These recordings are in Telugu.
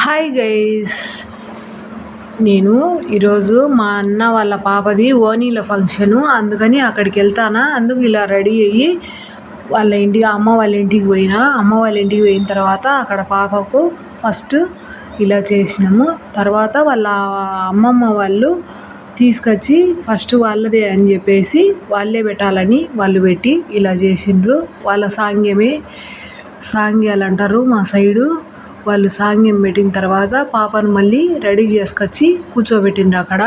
హాయ్ గైస్, నేను ఈరోజు మా అన్న వాళ్ళ పాపది ఓనీల ఫంక్షను, అందుకని అక్కడికి వెళ్తానా. అందుకు ఇలా రెడీ అయ్యి అమ్మ వాళ్ళ ఇంటికి పోయినా. అమ్మ వాళ్ళ ఇంటికి పోయిన తర్వాత అక్కడ పాపకు ఫస్ట్ ఇలా చేసినాము. తర్వాత వాళ్ళ అమ్మమ్మ వాళ్ళు తీసుకొచ్చి ఫస్ట్ వాళ్ళదే అని చెప్పేసి వాళ్ళే పెట్టాలని వాళ్ళు పెట్టి ఇలా చేసిండ్రు. వాళ్ళ సాంగ్యాలు అంటారు మా సైడు. వాళ్ళు సాంగ్యం పెట్టిన తర్వాత పాపను మళ్ళీ రెడీ చేసుకొచ్చి కూర్చోబెట్టిండ్రు అక్కడ.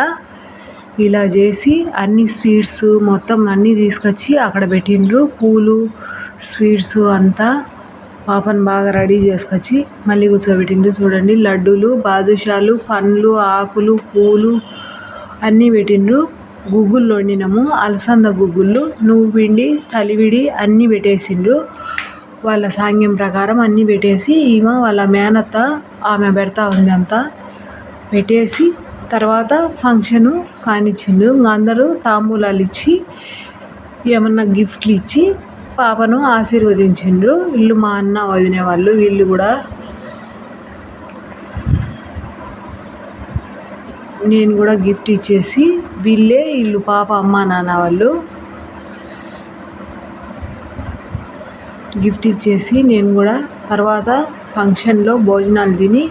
ఇలా చేసి అన్ని స్వీట్స్ మొత్తం అన్నీ తీసుకొచ్చి అక్కడ పెట్టిండ్రు. పూలు, స్వీట్స్ అంతా పాపను బాగా రెడీ చేసుకొచ్చి మళ్ళీ కూర్చోబెట్టిండ్రు. చూడండి, లడ్డూలు, బాదుషాలు, పండ్లు, ఆకులు, పూలు అన్నీ పెట్టిండ్రు. గుగ్గుళ్ళు వండినాము, అలసంద గుగ్గుళ్ళు, నువ్వు పిండి, చలివిడి అన్నీ పెట్టేసిండ్రు. వాళ్ళ సాంగ్యం ప్రకారం అన్నీ పెట్టేసి వాళ్ళ మేనత్త ఆమె పెడతా ఉంది అంతా పెట్టేసి తర్వాత ఫంక్షను కానిచ్చిండ్రు. అందరూ తాంబూలాలు ఇచ్చి ఏమన్నా గిఫ్ట్లు ఇచ్చి పాపను ఆశీర్వదించిండ్రు. వీళ్ళు మా అన్న వదిన వాళ్ళు, వీళ్ళు కూడా నేను కూడా గిఫ్ట్ ఇచ్చేసి వీళ్ళు పాప అమ్మ నాన్న వాళ్ళు గిఫ్ట్ ఇచ్చేసి నేను కూడా తర్వాత ఫంక్షన్లో భోజనాలు తిని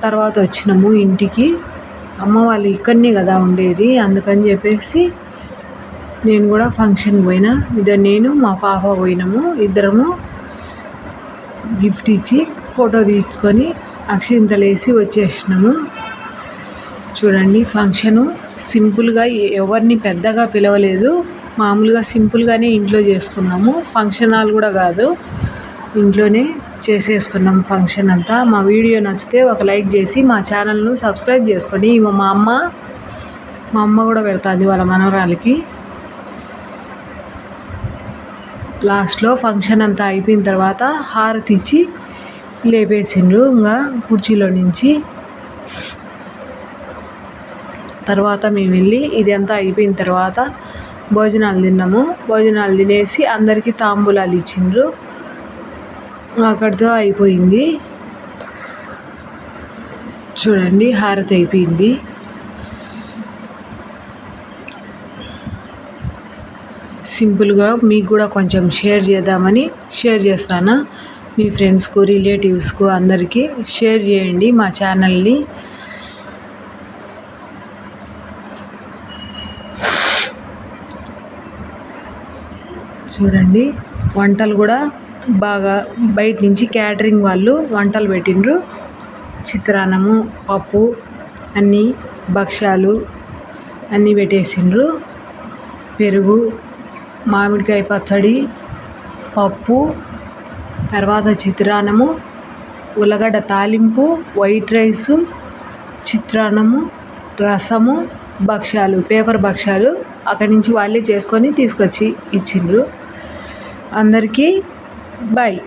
తర్వాత వచ్చినాము ఇంటికి. అమ్మ వాళ్ళు ఇక్కడనే కదా ఉండేది, అందుకని చెప్పేసి నేను కూడా ఫంక్షన్ పోయినా. నేను మా పాప పోయినాము. ఇద్దరము గిఫ్ట్ ఇచ్చి ఫోటో తీసుకొని అక్షింతలు వేసి వచ్చేసినాము. చూడండి, ఫంక్షను సింపుల్గా, ఎవరిని పెద్దగా పిలవలేదు, మామూలుగా సింపుల్గానే ఇంట్లో చేసుకున్నాము. ఫంక్షన్ హాల్ కూడా కాదు, ఇంట్లోనే చేసేసుకున్నాము ఫంక్షన్ అంతా. మా వీడియో నచ్చితే ఒక లైక్ చేసి మా ఛానల్ను సబ్స్క్రైబ్ చేసుకోండి. మా అమ్మ కూడా పెడుతుంది వాళ్ళ మనవరాలకి. లాస్ట్లో ఫంక్షన్ అంతా అయిపోయిన తర్వాత హారతి ఇచ్చి లేపేసిండ్రు ఇంకా కుర్చీలో నుంచి. తర్వాత మేము వెళ్ళి ఇదంతా అయిపోయిన తర్వాత భోజనాలు తిన్నాము. భోజనాలు తినేసి అందరికీ తాంబూలాలు ఇచ్చిండ్రు. అక్కడితో అయిపోయింది. చూడండి, హారతి అయిపోయింది. సింపుల్గా మీకు కూడా కొంచెం షేర్ చేస్తాను. మీ ఫ్రెండ్స్కు, రిలేటివ్స్కు అందరికీ షేర్ చేయండి మా ఛానల్ని. చూడండి, వంటలు కూడా బాగా బయట నుంచి క్యాటరింగ్ వాళ్ళు వంటలు పెట్టిండ్రు. చిత్రాన్నము, పప్పు, అన్నీ భక్ష్యాలు అన్నీ పెట్టేసిండ్రు. పెరుగు, మామిడికాయ పచ్చడి, పప్పు, తర్వాత చిత్రాన్నము, ఉల్లగడ్డ తాలింపు, వైట్ రైసు, చిత్రాన్నము, రసము, భక్ష్యాలు, పేపర్ భక్ష్యాలు అక్కడి నుంచి వాళ్ళే చేసుకొని తీసుకొచ్చి ఇచ్చిండ్రు. అందరికీ బాయ్.